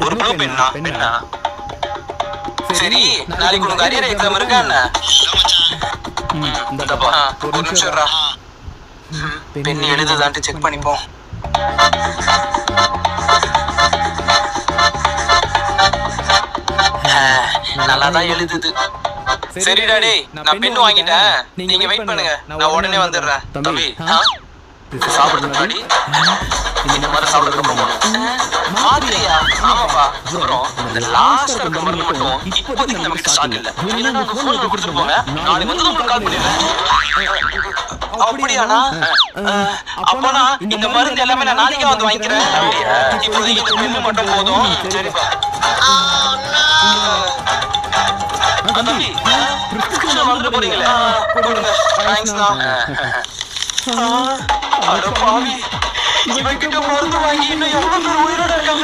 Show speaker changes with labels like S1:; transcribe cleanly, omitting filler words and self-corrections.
S1: ஒரு ப்ளூ பென்னா பென்னா. சரி, நாளைக்கு உனக்கு அரியர் எக்ஸாம் இருக்கா என்ன? இந்தப்பா ஒரு நிமிஷம் இருடா. பென் எழுதுதான்ட்டு செக் பண்ணிப்போம். நல்லாதான் எழுதுது. சரிடா டேய், நான் பென் வாங்கிட்டேன், நீங்க வெயிட் பண்ணுங்க, நான் உடனே வந்துடுறேன். தம்பி சாப்பிடுறது முன்னாடி இந்த மாதிரி சாப்பிடுறது ரொம்ப மாதிரியா? ஆமாப்பா. அப்புறம் இந்த லாஸ்ட் இருக்க மருந்து மட்டும் இப்போதைக்கு நமக்கு ஸ்டாக் இல்ல. இல்லைன்னா உங்க ஃபோன் கொடுத்துட்டு போங்க, நாளைக்கு வந்து உங்களுக்கு கால் பண்ணிடுறேன். அப்படியாண்ணா? அப்பனா இந்த மருந்து எல்லாமே நான் நாளைக்கே வந்து வாங்கிக்கிறேன். இப்போதைக்கு இந்த பெண்ணு மட்டும் போதும். சரிப்பா. தம்பி பிரிஸ்கிரிப்ஷன் வாங்கிட்டு போறீங்களே, கொடுங்க. தேங்க்ஸ்ண்ணா. அட பாவி, இவன் கிட்ட மருந்து வாங்கி இன்னும் எவ்வளவு பேர் உயிரோட இருக்காங்க.